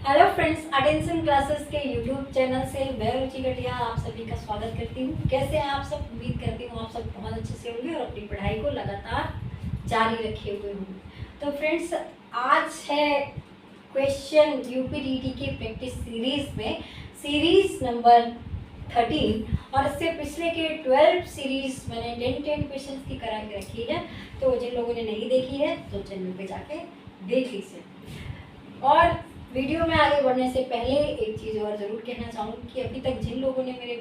Hello friends, attention classes के YouTube channel से मैं रुचि गटिया आप सभी का स्वागत करती हूँ। कैसे हैं आप सब? उम्मीद करती हूँ आप सब बहुत अच्छे से होंगे और अपनी पढ़ाई को लगातार जारी रखे हुए होंगे। तो फ्रेंड्स, आज है क्वेश्चन यूपीडीटी के प्रैक्टिस सीरीज में सीरीज नंबर 13 और इससे पिछले के 12 सीरीज मैंने 10 क्वेश्चन की करा के रखी है। तो जिन लोगों ने नहीं देखी है तो चैनल पे जाके देख लीजिए। और वीडियो में आगे बढ़ने से पहले एक चीज़ और ज़रूर कहना चाहूँगी कि अभी तक जिन लोगों ने मेरे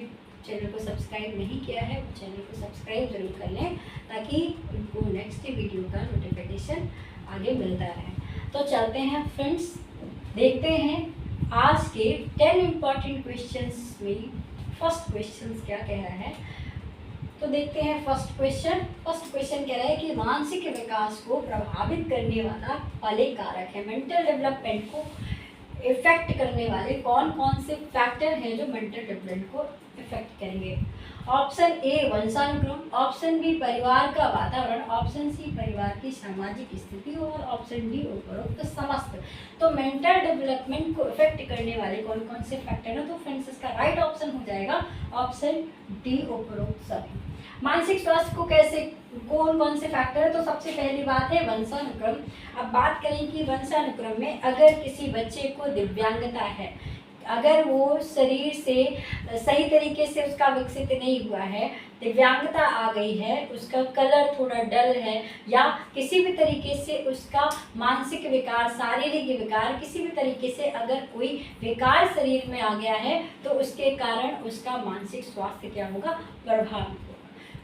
चैनल को सब्सक्राइब नहीं किया है वो चैनल को सब्सक्राइब ज़रूर कर लें, ताकि उनको नेक्स्ट वीडियो का नोटिफिकेशन आगे मिलता रहे। तो चलते हैं फ्रेंड्स, देखते हैं आज के 10 इम्पॉर्टेंट क्वेश्चंस में फर्स्ट क्वेश्चन क्या कह रहा है। तो देखते हैं फर्स्ट क्वेश्चन कह रहा है कि मानसिक विकास को प्रभावित करने वाला वाले कारक है, मेंटल डेवलपमेंट को इफेक्ट करने वाले कौन कौन से फैक्टर हैं जो मेंटल डेवलपमेंट को इफेक्ट करेंगे। ऑप्शन ए वंशानुक्रम, ऑप्शन बी परिवार का वातावरण, ऑप्शन सी परिवार की सामाजिक स्थिति और ऑप्शन डी उपरोक्त समस्त। तो मेंटल डेवलपमेंट को इफेक्ट करने वाले कौन कौन से फैक्टर हैं? तो फ्रेंड्स, इसका राइट ऑप्शन हो जाएगा ऑप्शन डी उपरोक्त सभी। मानसिक स्वास्थ्य को कैसे कौन कौन से फैक्टर है? तो सबसे पहली बात है वंशानुक्रम। अब बात करें कि वंशानुक्रम में अगर किसी बच्चे को दिव्यांगता है, अगर वो शरीर से सही तरीके से उसका विकसित नहीं हुआ है, दिव्यांगता आ गई है, उसका कलर थोड़ा डल है, या किसी भी तरीके से उसका मानसिक विकार, शारीरिक विकार, किसी भी तरीके से अगर कोई विकार शरीर में आ गया है, तो उसके कारण उसका मानसिक स्वास्थ्य क्या होगा? प्रभावित होगा।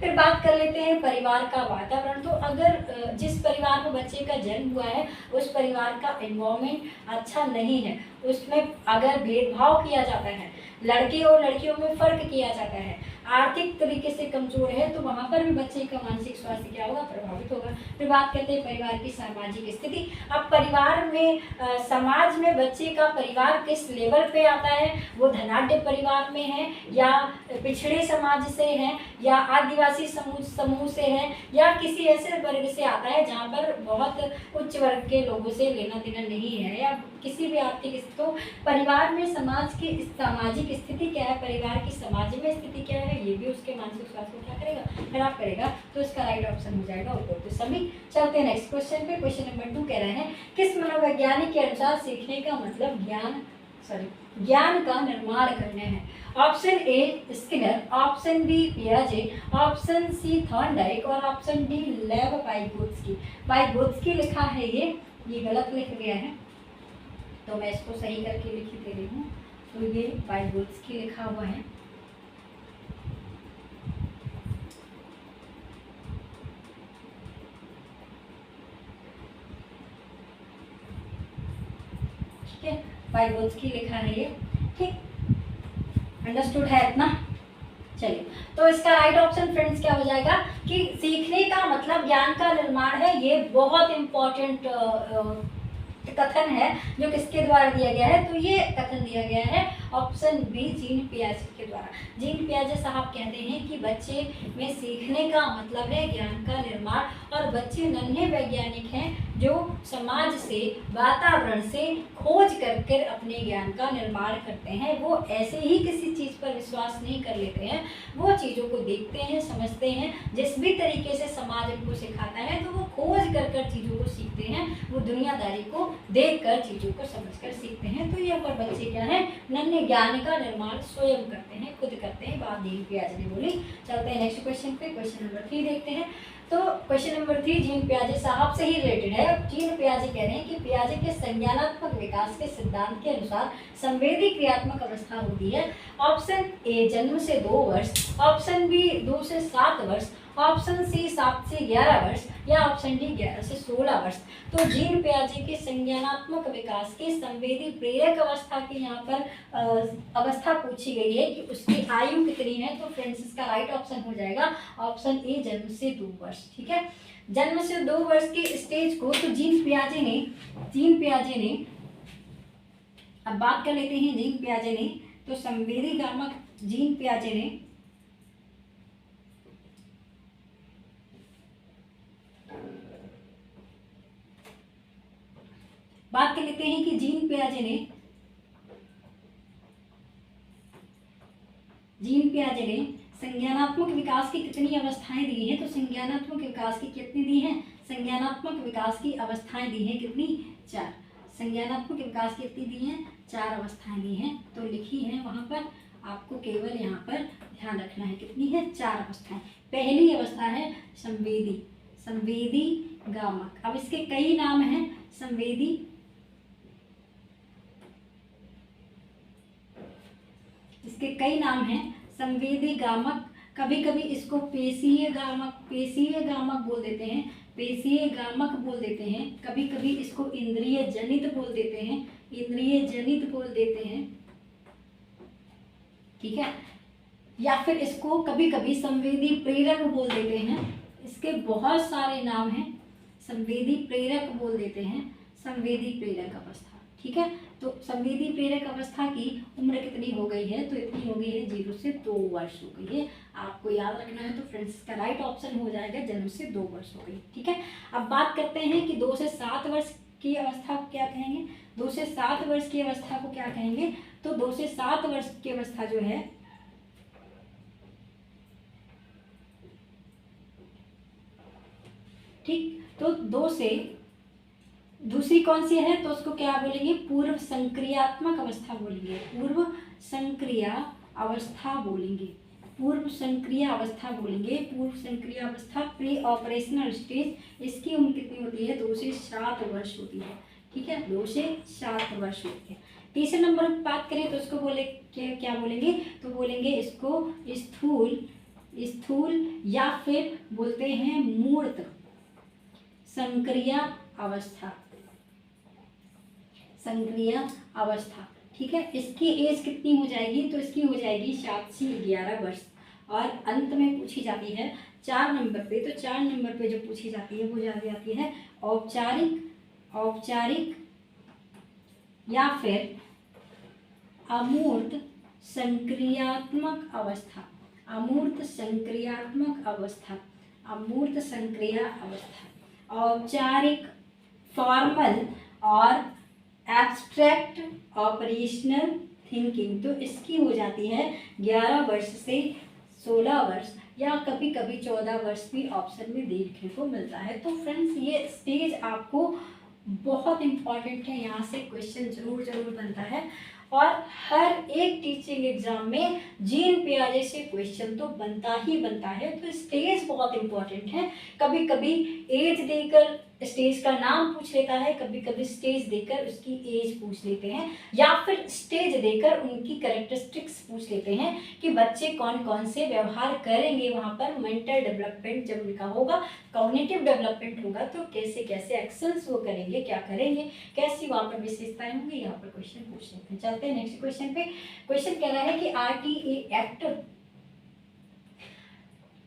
फिर बात कर लेते हैं परिवार का वातावरण। तो अगर जिस परिवार में बच्चे का जन्म हुआ है उस परिवार का एनवायरनमेंट अच्छा नहीं है, उसमें अगर भेदभाव किया जाता है, लड़के और लड़कियों में फर्क किया जाता है, आर्थिक तरीके से कमजोर है, तो वहाँ पर भी बच्चे का मानसिक स्वास्थ्य क्या होगा? प्रभावित होगा। फिर बात करते हैं परिवार की सामाजिक स्थिति। अब परिवार में समाज में बच्चे का परिवार किस लेवल पे आता है? वो धनाढ्य परिवार में है, या पिछड़े समाज से है, या आदिवासी समूह से है, या किसी ऐसे वर्ग से आता है जहाँ पर बहुत उच्च वर्ग के लोगों से लेना देना नहीं है, या किसी भी आर्थिक। तो परिवार में समाज की सामाजिक स्थिति क्या है, परिवार की समाज में स्थिति क्या है, ये भी उसके मानसिक स्वास्थ्य को क्या करेगा? खराब करेगा। तो इसका राइट ऑप्शन हो जाएगा उपरोक्त सभी। चलते हैं नेक्स्ट क्वेश्चन पे। क्वेश्चन नंबर 2 कह रहे हैं किस मनोवैज्ञानिक के अनुसार सीखने का मतलब ज्ञान का निर्माण करना है। Option A Skinner, option B पियाजे, ऑप्शन सी थॉर्नडाइक और ऑप्शन डी लेव वाइगोत्स्की लिखा है, ये गलत लिख गया है, तो मैं इसको सही करके लिख दे रही हूँ। तो ये वाइगोत्स्की लिखा हुआ है। ठीक है, वाइगोत्स्की लिखा है ये। ठीक, अंडरस्टूड है इतना? चलिए, तो इसका राइट ऑप्शन फ्रेंड्स क्या हो जाएगा कि सीखने का मतलब ज्ञान का निर्माण है। ये बहुत इंपॉर्टेंट कथन है जो किसके द्वारा दिया गया है? तो ये कथन दिया गया है ऑप्शन बी जीन पियाजे के द्वारा। जीन पियाजे साहब कहते हैं कि बच्चे में सीखने का मतलब है ज्ञान का निर्माण, और बच्चे नन्हे वैज्ञानिक हैं जो समाज से, वातावरण से खोज कर अपने ज्ञान का निर्माण करते हैं। वो ऐसे ही किसी चीज़ पर विश्वास नहीं कर लेते हैं, वो चीज़ों को देखते हैं, समझते हैं, जिस भी तरीके से समाज उनको सिखाता है तो वो खोज कर चीज़ों को सीखते हैं, वो दुनियादारी को देखकर चीज़ों को समझकर सीखते हैं। तो ये पर बच्चे क्या है? नन्हे ज्ञान का निर्माण स्वयं करते हैं, खुद करते हैं। बात जीन पियाजे ने बोली। चलते हैं नेक्स्ट क्वेश्चन पे। क्वेश्चन नंबर 3 देखते हैं। तो क्वेश्चन नंबर 3 जीन पियाजे साहब से ही रिलेटेड है। जीन पियाजे कह रहे हैं कि पियाजे के संज्ञानात्मक विकास के सिद्धांत के अनुसार संवेदी क्रियात्मक अवस्था होती है। ऑप्शन ए जन्म से 2 वर्ष, ऑप्शन बी 2 से 7 वर्ष, ऑप्शन सी 7 से 11 वर्ष, या ऑप्शन डी 11 से 16 वर्ष। तो जीन पियाजे के संज्ञानात्मक विकास की संवेदी प्रेरक अवस्था की यहाँ पर अवस्था पूछी गई है कि उसकी आयु कितनी है। तो फ्रेंड्स, इसका राइट ऑप्शन हो जाएगा ऑप्शन ए जन्म से 2 वर्ष। ठीक है, जन्म से 2 वर्ष के स्टेज को तो जीन पियाजे ने अब बात कर लेते हैं जीन पियाजे ने। तो संवेदी गामक जीन पियाजे ने बात कर लेते हैं कि जीन पियाजे ने जीन पे आ जाएंगे संज्ञानात्मक विकास की कितनी अवस्थाएं दी हैं, तो संज्ञानात्मक विकास की कितनी दी हैं, संज्ञानात्मक विकास की अवस्थाएं दी हैं कितनी, 4। संज्ञानात्मक विकास की कितनी दी हैं, 4 अवस्थाएं दी हैं, तो लिखी है वहां पर, आपको केवल यहाँ पर ध्यान रखना है कितनी है, 4 अवस्थाएं। पहली अवस्था है संवेदी, संवेदी गामक। अब इसके कई नाम हैं, संवेदी, इसके कई नाम हैं, संवेदी गामक, कभी कभी इसको पेशीय गामक, पेशीय गामक बोल देते हैं, पेशीय गामक बोल देते हैं, कभी कभी इसको इंद्रिय जनित बोल देते हैं, इंद्रिय जनित बोल देते हैं, ठीक है, या फिर इसको कभी कभी संवेदी प्रेरक बोल देते हैं। इसके बहुत सारे नाम हैं, संवेदी प्रेरक बोल देते हैं, संवेदी प्रेरक अवस्था, ठीक है। तो संवेदी प्रेरक अवस्था की उम्र कितनी हो गई है, तो इतनी हो गई है 0 से 2 वर्ष हो गई है। आपको याद रखना है, तो फ्रेंड्स इसका राइट ऑप्शन हो जाएगा 0 से 2 वर्ष हो गई, ठीक है। अब बात करते हैं कि 2 से 7 वर्ष की अवस्था को क्या कहेंगे, 2 से 7 वर्ष की अवस्था को क्या कहेंगे, तो 2 से 7 वर्ष की अवस्था जो है, ठीक, तो 2 से, दूसरी कौन सी है, तो उसको क्या बोलेंगे, पूर्व संक्रियात्मक अवस्था बोलेंगे, पूर्व संक्रिया अवस्था बोलेंगे, पूर्व संक्रिया अवस्था बोलेंगे, पूर्व संक्रिया अवस्था, प्री ऑपरेशनल स्टेज। इसकी उम्र कितनी होती है, 2 से 7 वर्ष होती है, ठीक है, 2 से 7 वर्ष होती है। तीसरे नंबर पर बात करें तो उसको बोले क्या बोलेंगे, तो बोलेंगे इसको स्थूल, स्थूल या फिर बोलते हैं मूर्त संक्रिया अवस्था, संक्रिया अवस्था, ठीक है। इसकी एज कितनी हो जाएगी, तो इसकी हो जाएगी 7 से 11 वर्ष। और अंत में पूछी जाती है 4 नंबर पे, तो 4 नंबर पे जो पूछी जाती है वो जाती है औपचारिक, औपचारिक या फिर अमूर्त संक्रियात्मक अवस्था, अमूर्त संक्रियात्मक अवस्था, अमूर्त संक्रिया अवस्था। औपचारिक फॉर्मल और एब्स्ट्रैक्ट ऑपरेशनल थिंकिंग, तो इसकी हो जाती है 11 वर्ष से 16 वर्ष, या कभी कभी 14 वर्ष भी ऑप्शन में देखने को मिलता है। तो फ्रेंड्स ये स्टेज आपको बहुत इंपॉर्टेंट है, यहाँ से क्वेश्चन जरूर बनता है, और हर एक टीचिंग एग्जाम में जीन पियाजे से क्वेश्चन तो बनता ही बनता है। तो स्टेज बहुत इंपॉर्टेंट है, कभी कभी एज देकर स्टेज का नाम पूछ लेता है, कभी कभी स्टेज देकर उसकी एज पूछ लेते हैं, या फिर स्टेज देकर उनकी कैरेक्टरिस्टिक्स पूछ लेते हैं कि बच्चे कौन कौन से व्यवहार करेंगे वहाँ पर, मेंटल डेवलपमेंट जब उनका होगा, कॉग्निटिव डेवलपमेंट होगा, तो कैसे कैसे एक्शंस वो करेंगे, क्या करेंगे, कैसी वहाँ पर विशेषताएं होंगी, यहाँ पर क्वेश्चन पूछ लेते हैं। चलते हैं नेक्स्ट क्वेश्चन पे। क्वेश्चन कह रहा है कि RTA एक्ट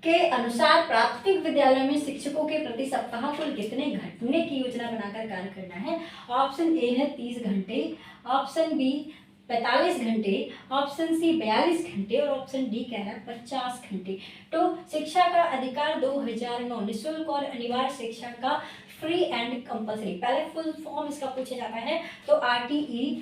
के अनुसार प्राथमिक विद्यालय में शिक्षकों के प्रति सप्ताह कुल कितने घंटे की योजना बनाकर कार्य करना है। ऑप्शन ए है 30 घंटे, ऑप्शन बी 45 घंटे, ऑप्शन सी 42 घंटे, और ऑप्शन डी कह रहा है 50 घंटे। तो शिक्षा का अधिकार 2009 निःशुल्क और अनिवार्य शिक्षा का फ्री एंड कंपल्सरी, पहले फुल फॉर्म इसका पूछा जाता है, तो RTE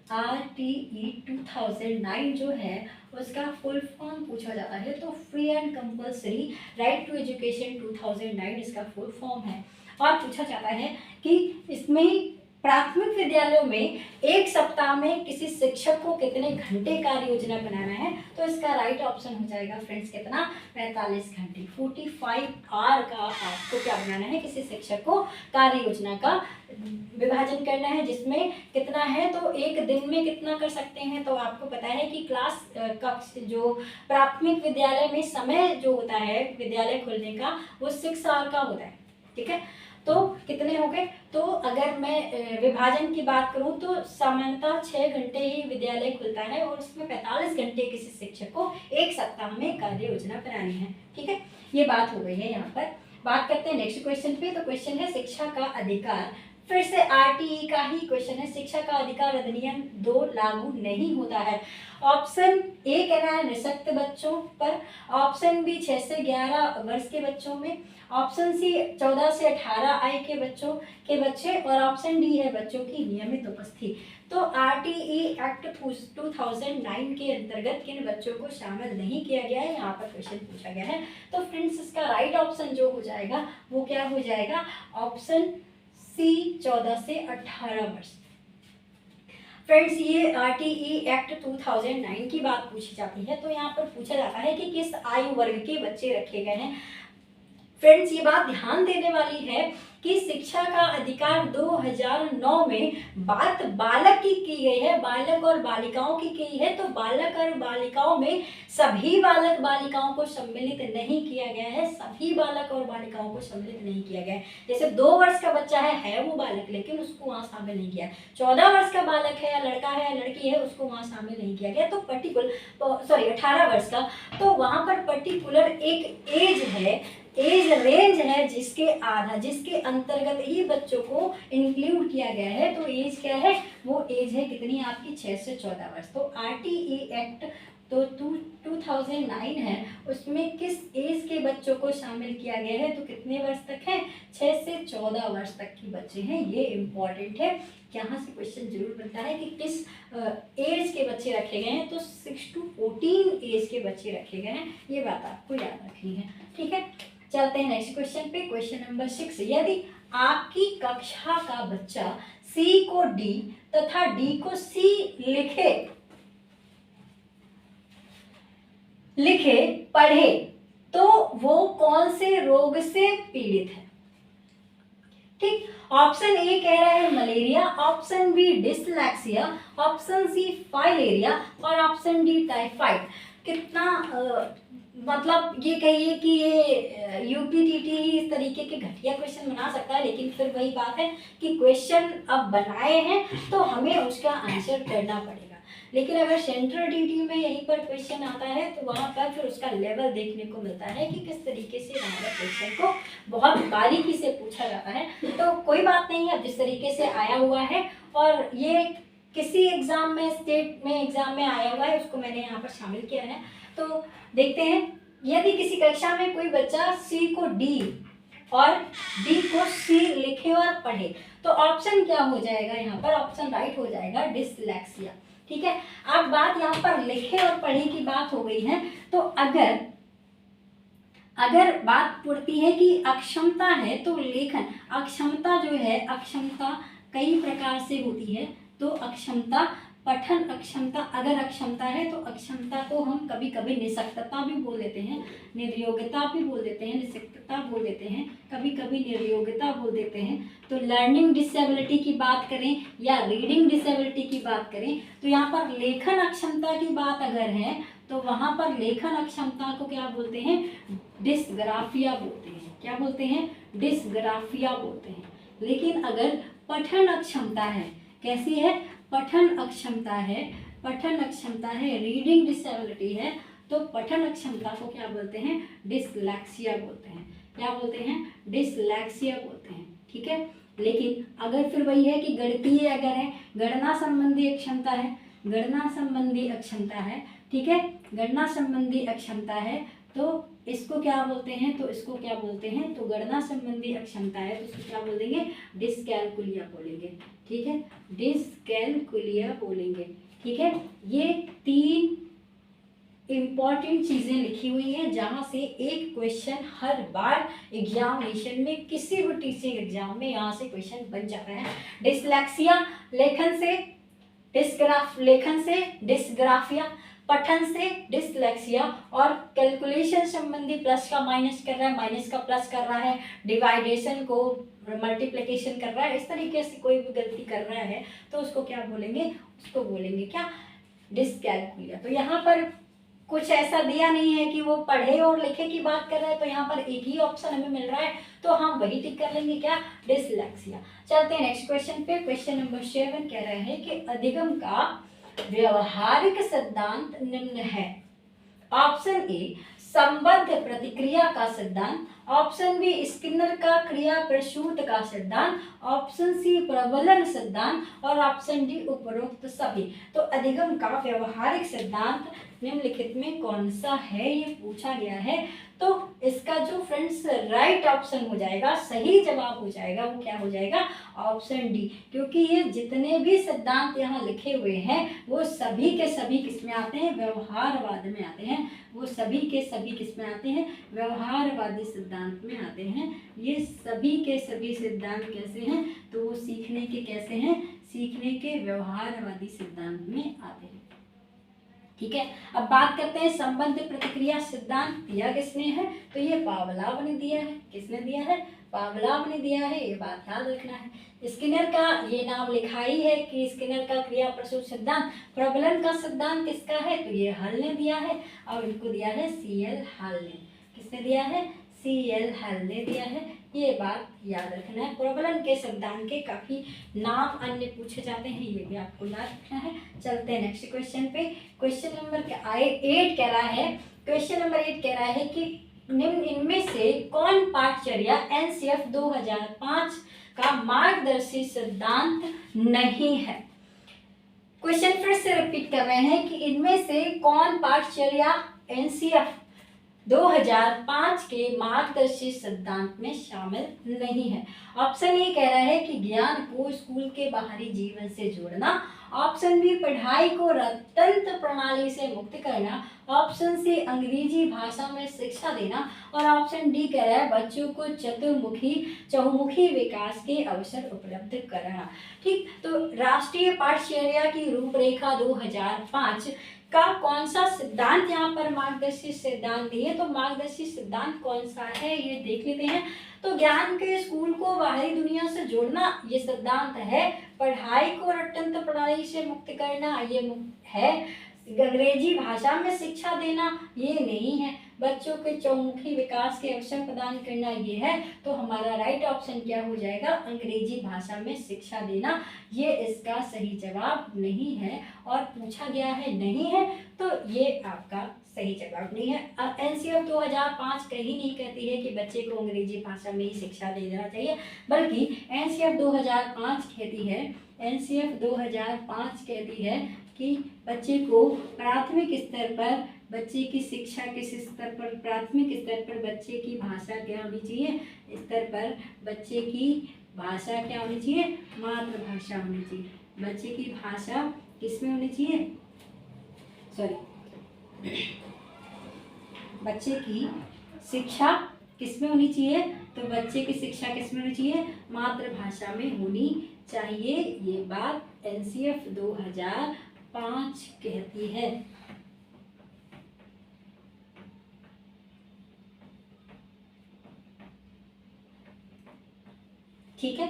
2009 जो है उसका फुल फॉर्म पूछा जाता है, तो free and compulsory right to education 2009 इसका फुल फॉर्म है। और पूछा जाता है कि इसमें प्राथमिक विद्यालयों में एक सप्ताह में किसी शिक्षक को कितने घंटे कार्य योजना बनाना है, तो इसका राइट ऑप्शन हो जाएगा फ्रेंड्स कितना, 45 घंटे, 45 आवर का आपको क्या बनाना है, किसी शिक्षक को कार्य योजना का विभाजन करना है, जिसमें कितना है, तो एक दिन में कितना कर सकते हैं। तो आपको पता है कि क्लास कक्ष जो प्राथमिक विद्यालय में समय जो होता है विद्यालय खोलने का वो 6 आवर का होता है, ठीक है। तो कितने हो गए, तो अगर मैं विभाजन की बात करूं तो सामान्यतः 6 घंटे ही विद्यालय खुलता है, और उसमें 45 घंटे किसी शिक्षक को एक सप्ताह में कार्य योजना बनानी है, ठीक है। ये बात हो गई है। यहाँ पर बात करते हैं नेक्स्ट क्वेश्चन पे। तो क्वेश्चन है शिक्षा का अधिकार फिर से आरटीई का ही क्वेश्चन है, शिक्षा का अधिकार अधिनियम 2 लागू नहीं होता है। ऑप्शन ए कह रहा है निःशक्त बच्चों पर, ऑप्शन बी 6 से 11 वर्ष के बच्चों में, ऑप्शन सी 14 से 18 आयु के बच्चे और ऑप्शन डी है बच्चों की नियमित उपस्थिति। तो आरटीई एक्ट 2009 के अंतर्गत किन बच्चों को शामिल नहीं किया गया है, यहाँ पर क्वेश्चन पूछा गया है। तो फ्रेंड्स इसका राइट ऑप्शन जो हो जाएगा वो क्या हो जाएगा, ऑप्शन सी 14 से 18 वर्ष। फ्रेंड्स ये आरटीई एक्ट 2009 की बात पूछी जाती है, तो यहाँ पर पूछा जाता है कि किस आयु वर्ग के बच्चे रखे गए हैं। फ्रेंड्स ये बात ध्यान देने वाली है कि शिक्षा का अधिकार 2009 में बात बालक की गई है, बालक और बालिकाओं की गई है। तो बालक और बालिकाओं में सभी बालक बालिकाओं को सम्मिलित नहीं किया गया है, सभी बालक और बालिकाओं को सम्मिलित नहीं किया गया है। जैसे 2 वर्ष का बच्चा है वो बालक, लेकिन उसको वहाँ शामिल नहीं किया। 14 वर्ष का बालक है या लड़का है या लड़की है, उसको वहाँ शामिल नहीं किया गया। तो 18 वर्ष का, तो वहाँ पर पर्टिकुलर एक एज है, एज रेंज है जिसके अंतर्गत ही बच्चों को इंक्लूड किया गया है। तो एज क्या है, वो एज है कितनी आपकी 6 से 14 वर्ष। तो आरटीई एक्ट तो 2009 है, उसमें किस एज के बच्चों को शामिल किया गया है, तो कितने वर्ष तक है, 6 से 14 वर्ष तक के बच्चे हैं। ये इम्पॉर्टेंट है, यहाँ से क्वेश्चन जरूर बनता है कि किस एज के बच्चे रखे गए हैं। तो 6 to 14 एज के बच्चे रखे गए हैं, ये बात आपको याद रखनी है। ठीक है, चलते हैं नेक्स्ट क्वेश्चन पे। क्वेश्चन नंबर 6, यदि आपकी कक्षा का बच्चा सी को डी तथा डी को सी लिखे पढ़े तो वो कौन से रोग से पीड़ित है। ठीक, ऑप्शन ए कह रहा है malaria, option B dyslexia, option C filaria और ऑप्शन डी टाइफाइड। कितना मतलब ये कहिए कि ये यूपीटीटी इस तरीके के घटिया क्वेश्चन बना सकता है, लेकिन फिर वही बात है कि क्वेश्चन अब बनाए हैं तो हमें उसका आंसर करना पड़ेगा। लेकिन अगर सेंट्रल टीटी में यहीं पर क्वेश्चन आता है तो वहाँ पर फिर उसका लेवल देखने को मिलता है कि किस तरीके से वहाँ पर क्वेश्चन को बहुत बारीकी से पूछा जाता है। तो कोई बात नहीं है, जिस तरीके से आया हुआ है और ये किसी एग्जाम में, स्टेट में एग्जाम में आया हुआ है, उसको मैंने यहाँ पर शामिल किया है। तो देखते हैं, यदि किसी कक्षा में कोई बच्चा सी को डी और डी को सी लिखे और पढ़े तो ऑप्शन क्या हो जाएगा, यहाँ पर ऑप्शन राइट हो जाएगा डिसलेक्सिया। ठीक है, अब बात यहाँ पर लिखे और पढ़े की बात हो गई है। तो अगर बात पड़ती है कि अक्षमता है तो लेखन, अक्षमता जो है, अक्षमता कई प्रकार से होती है। तो अक्षमता, पठन अक्षमता, अगर अक्षमता है तो अक्षमता को हम कभी कभी निःशक्तता भी बोल देते हैं, निर्योग्यता भी बोल देते हैं, निःशक्तता बोल देते हैं, कभी कभी निर्योग्यता बोल देते हैं। तो लर्निंग डिसेबिलिटी की बात करें या रीडिंग डिसेबिलिटी की बात करें तो यहाँ पर लेखन अक्षमता की बात अगर है तो वहाँ पर लेखन अक्षमता को क्या बोलते हैं, डिस्ग्राफिया बोलते हैं। क्या बोलते हैं, डिस्ग्राफिया बोलते हैं। लेकिन अगर पठन अक्षमता है, कैसी है, पठन अक्षमता है, पठन अक्षमता है, रीडिंग डिसेबिलिटी है, तो पठन अक्षमता को क्या बोलते हैं, डिसलेक्सिया बोलते हैं। क्या बोलते हैं, डिसलेक्सिया बोलते हैं। ठीक है, लेकिन अगर फिर वही है कि गणितीय अगर है, गणना संबंधी अक्षमता है, गणना संबंधी अक्षमता है, ठीक है, गणना संबंधी अक्षमता है तो इसको क्या बोलते हैं, तो इसको क्या बोलते हैं, तो गणना संबंधी अक्षमता है तो इसको क्या बोल देंगे, डिस्कैलकुलिया बोलेंगे। ठीक है, डिस्कैलकुलिया बोलेंगे। ठीक है, ये 3 इंपॉर्टेंट चीजें लिखी हुई हैं जहां से एक क्वेश्चन हर बार एग्जामिनेशन में, किसी भी टीचिंग एग्जाम में यहाँ से क्वेश्चन बन जाता है। डिसलेक्सिया लेखन से डिस्ग्राफिया, पठन से डिसलेक्सिया और कैलकुलेशन संबंधी प्लस का माइनस कर रहा है, माइनस का प्लस कर रहा है, डिवाइडेशन को मल्टीप्लिकेशन कर रहा है, इस तरीके से कोई भी गलती कर रहा है तो उसको क्या बोलेंगे, उसको बोलेंगे क्या, डिस्कैलकुलिया। तो यहाँ पर कुछ ऐसा दिया नहीं है कि वो पढ़े और लिखे की बात कर रहा है, तो यहाँ पर एक ही ऑप्शन हमें मिल रहा है तो हम वही टिक कर लेंगे, क्या, डिसलेक्सिया। चलते हैं नेक्स्ट क्वेश्चन पे। क्वेश्चन नंबर 7 कह रहे हैं कि अधिगम का व्यवहारिक सिद्धांत निम्न है। ऑप्शन ए, संबद्ध प्रतिक्रिया का सिद्धांत, ऑप्शन बी स्किनर का क्रिया प्रसूत का सिद्धांत, ऑप्शन सी प्रबलन सिद्धांत और ऑप्शन डी उपरोक्त सभी। तो अधिगम का व्यवहारिक सिद्धांत निम्नलिखित में कौन सा है, ये पूछा गया है। तो इसका जो फ्रेंड्स राइट ऑप्शन हो जाएगा, सही जवाब हो जाएगा, वो क्या हो जाएगा, ऑप्शन डी। क्योंकि ये जितने भी सिद्धांत यहाँ लिखे हुए हैं वो सभी के सभी किसमें आते हैं, व्यवहारवाद में आते हैं। वो सभी के सभी किसमें आते हैं, व्यवहारवादी सिद्धांत में आते हैं। ये सभी के सभी सिद्धांत कैसे हैं, तो वो सीखने के कैसे हैं, सीखने के व्यवहारवादी सिद्धांत में आते हैं। ठीक है, अब बात करते हैं संबंध प्रतिक्रिया सिद्धांत दिया किसने है, तो ये पावलोव ने दिया है। किसने दिया है, पावलोव ने दिया है, ये बात याद रखना है। स्किनर का ये नाम लिखा ही है कि स्किनर का क्रिया प्रसूत सिद्धांत। प्रबलन का सिद्धांत किसका है, तो ये हल ने दिया है और इनको दिया है CL हल ने। किसने दिया है, CL हल ने दिया है, ये बात याद रखना है। प्रबलन के सिद्धांत के काफी नाम अन्य पूछे जाते हैं, ये भी आपको याद रखना है। चलते हैं नेक्स्ट क्वेश्चन पे। क्वेश्चन नंबर 8 कह रहा है, क्वेश्चन नंबर 8 कह रहा है कि निम्न इनमें से कौन पाठचर्या NCF 2005 का मार्गदर्शी सिद्धांत नहीं है। क्वेश्चन फिर से रिपीट कर रहे हैं कि इनमें से कौन पाठचर्या NCF 2005 के मार्गदर्शी सिद्धांत में शामिल नहीं है। ऑप्शन ए कह रहा है कि ज्ञान को स्कूल के बाहरी जीवन से जोड़ना, ऑप्शन बी पढ़ाई को रटंत प्रणाली से मुक्त करना, ऑप्शन सी अंग्रेजी भाषा में शिक्षा देना और ऑप्शन डी कह रहा है बच्चों को चहुमुखी विकास के अवसर उपलब्ध कराना। ठीक, तो राष्ट्रीय पाठचर्या की रूपरेखा 2005 का कौन सा सिद्धांत यहाँ पर मार्गदर्शी सिद्धांत दिए, तो मार्गदर्शी सिद्धांत कौन सा है ये देख लेते हैं। तो ज्ञान के स्कूल को बाहरी दुनिया से जोड़ना ये सिद्धांत है, पढ़ाई को रटंत प्रणाली से मुक्त करना ये है, अंग्रेजी भाषा में शिक्षा देना ये नहीं है, बच्चों के चौमुखी विकास के अवसर प्रदान करना ये है। तो हमारा राइट ऑप्शन क्या हो जाएगा, अंग्रेजी भाषा में शिक्षा देना, ये इसका सही जवाब नहीं है और पूछा गया है नहीं है, तो ये आपका सही जवाब नहीं है। NCF 2005 कहीं नहीं कहती है कि बच्चे को अंग्रेजी भाषा में ही शिक्षा दे देना चाहिए, बल्कि NCF 2005 कहती है, NCF 2005 कहती है कि बच्चे को प्राथमिक स्तर पर बच्चे की शिक्षा किस स्तर पर, प्राथमिक स्तर पर बच्चे की भाषा क्या होनी चाहिए, स्तर पर बच्चे की भाषा क्या होनी चाहिए, मातृभाषा होनी चाहिए। बच्चे की भाषा किसमें होनी चाहिए, बच्चे की शिक्षा किसमें होनी चाहिए, तो बच्चे की शिक्षा किसमें होनी चाहिए, मातृभाषा में होनी चाहिए। ये बात NCF 2005 कहती है। ठीक है,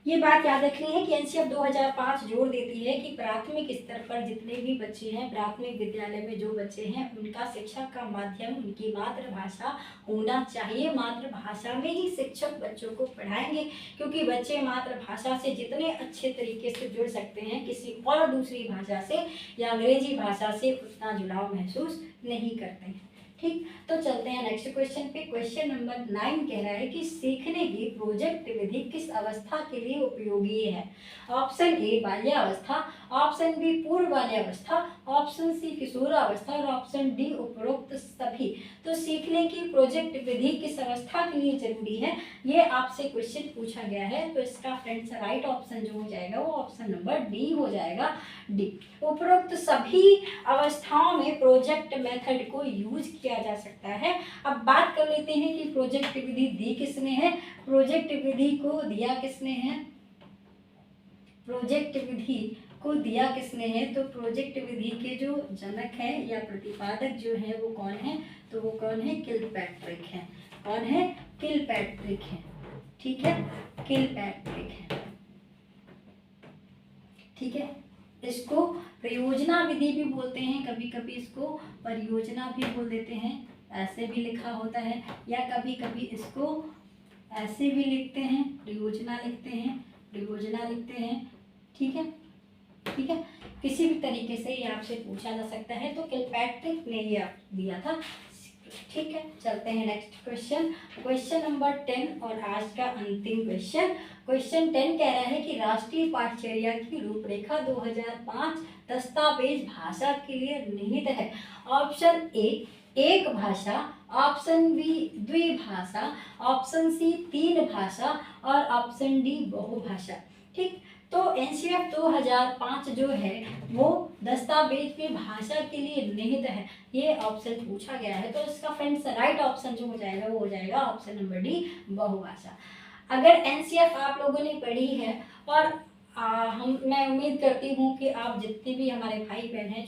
ये बात याद रखनी है कि NCF 2005 जोर देती है कि प्राथमिक स्तर पर जितने भी बच्चे हैं, प्राथमिक विद्यालय में जो बच्चे हैं, उनका शिक्षा का माध्यम उनकी मातृभाषा होना चाहिए। मातृभाषा में ही शिक्षक बच्चों को पढ़ाएंगे, क्योंकि बच्चे मातृभाषा से जितने अच्छे तरीके से जुड़ सकते हैं, किसी और दूसरी भाषा से या अंग्रेजी भाषा से उतना जुड़ाव महसूस नहीं करते हैं। ठीक, तो चलते हैं नेक्स्ट क्वेश्चन पे। क्वेश्चन नंबर 9 कह रहा है कि सीखने की प्रोजेक्ट विधि किस अवस्था के लिए उपयोगी है। ऑप्शन ए बाल्यावस्था, ऑप्शन बी पूर्व बाल्यावस्था, ऑप्शन सी किशोरावस्था और ऑप्शन डी उपरोक्त सभी। तो सीखने की प्रोजेक्ट विधि किस अवस्था के लिए जरूरी है, ये आपसे क्वेश्चन पूछा गया है। तो इसका फ्रेंड्स राइट ऑप्शन जो हो जाएगा वो ऑप्शन नंबर डी हो जाएगा, डी। उपरोक्त सभी अवस्थाओं में प्रोजेक्ट मेथड को यूज किया जा सकता है। अब बात कर लेते हैं कि प्रोजेक्ट विधि दी किसने है। प्रोजेक्ट विधि को दिया किसने है, प्रोजेक्ट विधि को दिया किसने है, तो प्रोजेक्ट विधि के जो जनक है या प्रतिपादक जो है वो कौन है, तो वो कौन है, किलपैट्रिक है। कौन है, किलपैट्रिक है। ठीक है, किलपैट्रिक है। ठीक है, इसको प्रयोजना विधि भी बोलते हैं, कभी कभी इसको परियोजना भी बोल देते हैं, ऐसे भी लिखा होता है, या कभी कभी इसको ऐसे भी लिखते हैं, प्रयोजना लिखते हैं, प्रयोजना लिखते हैं। ठीक है, ठीक है, किसी भी तरीके से ये आपसे पूछा जा सकता है। तो किलपैट्रिक ने ये दिया था ठीक है, चलते हैं नेक्स्ट क्वेश्चन। क्वेश्चन नंबर 10 और आज का अंतिम क्वेश्चन। क्वेश्चन 10 कह रहा है कि राष्ट्रीय पाठ्यचर्या की रूपरेखा 2005 दस्तावेज भाषा के लिए निहित है। ऑप्शन ए एक भाषा, ऑप्शन बी द्विभाषा, ऑप्शन सी तीन भाषा और ऑप्शन डी बहुभाषा। ठीक, तो एनसीएफ 2005 जो है वो दस्तावेज में भाषा के लिए निहित है, ये ऑप्शन पूछा गया है। तो इसका फ्रेंड्स राइट ऑप्शन जो हो जाएगा वो हो जाएगा ऑप्शन नंबर डी बहुभाषा। अगर एनसीएफ आप लोगों ने पढ़ी है और मैं उम्मीद करती हूँ कि आप जितने भी हमारे भाई बहन हैं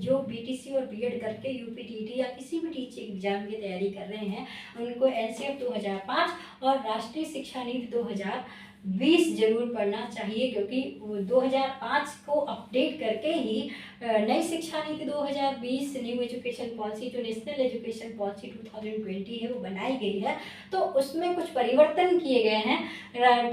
जो बीटीसी और बीएड करके यूपीटीटी या किसी भी टीचिंग एग्जाम की तैयारी कर रहे हैं, उनको एनसीएफ 2005 और राष्ट्रीय शिक्षा नीति 2020 जरूर पढ़ना चाहिए, क्योंकि 2005 को अपडेट करके ही नई शिक्षा नीति 2020 न्यू एजुकेशन पॉलिसी जो नेशनल एजुकेशन पॉलिसी 2020 है वो बनाई गई है। तो उसमें कुछ परिवर्तन किए गए हैं।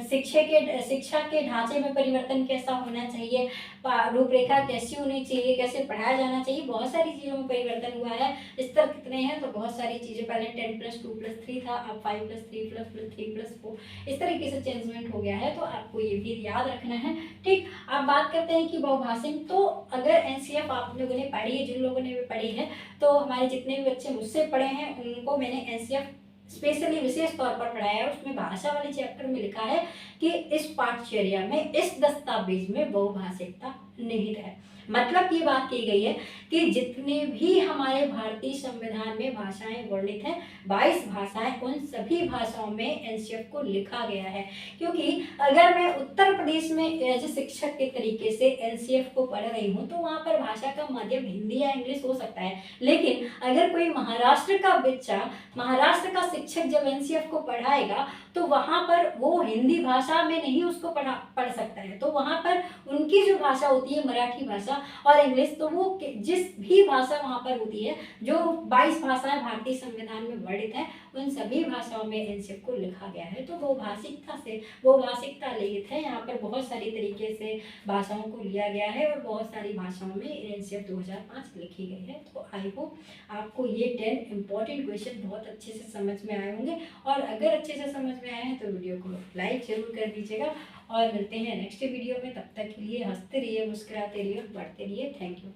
शिक्षा के ढांचे में परिवर्तन कैसा होना चाहिए, रूपरेखा कैसी होनी चाहिए, कैसे पढ़ाया जाना चाहिए, बहुत सारी चीज़ों में परिवर्तन हुआ है। स्तर कितने हैं तो बहुत सारी चीज़ें, पहले 10+2+3 था, अब 5+3+3+4 इस तरीके से चेंजमेंट हो गया है। तो आपको ये भी याद रखना है। ठीक, अब बात करते हैं कि बहुभाषिक। तो अगर एनसीएफ आप लोगों ने पढ़ी है, जिन लोगों ने भी पढ़ी है, तो हमारे जितने भी बच्चे मुझसे पढ़े हैं उनको मैंने एनसीएफ स्पेशली विशेष तौर पर पढ़ाया है। उसमें भाषा वाले चैप्टर में लिखा है कि इस पाठ्यचर्या में, इस दस्तावेज में बहुभाषिकता निहित है। मतलब ये बात की गई है कि जितने भी हमारे भारतीय संविधान में भाषाएं वर्णित हैं, 22 भाषाएं, उन सभी भाषाओं में एनसीएफ को लिखा गया है। क्योंकि अगर मैं उत्तर प्रदेश में एज ए शिक्षक के तरीके से एनसीएफ को पढ़ रही हूँ तो वहाँ पर भाषा का माध्यम हिंदी या इंग्लिश हो सकता है, लेकिन अगर कोई महाराष्ट्र का बच्चा, महाराष्ट्र का शिक्षक जब एनसीएफ को पढ़ाएगा तो वहाँ पर वो हिंदी भाषा में नहीं उसको पढ़ सकता है। तो वहाँ पर उनकी जो भाषा होती है मराठी भाषा और इंग्लिश, तो वो जिस भी भाषा वहाँ पर होती है, जो 22 भाषाएं भारतीय संविधान में वर्णित हैं, उन सभी भाषाओं में एनसीएफ को लिखा गया है। तो बहुभाषिकता निहित है। यहाँ पर बहुत सारी तरीके से भाषाओं को लिया गया है और बहुत सारी भाषाओं में एनसीएफ 2005 लिखी गई है। तो आई होप आपको ये 10 इंपॉर्टेंट क्वेश्चन बहुत अच्छे से समझ में आए होंगे, और अगर अच्छे से समझ में आए हैं तो वीडियो को लाइक जरूर कर दीजिएगा। और मिलते हैं नेक्स्ट वीडियो में, तब तक के लिए हंसते रहिए, मुस्कुराते रहिए और बढ़ते रहिए। Thank you.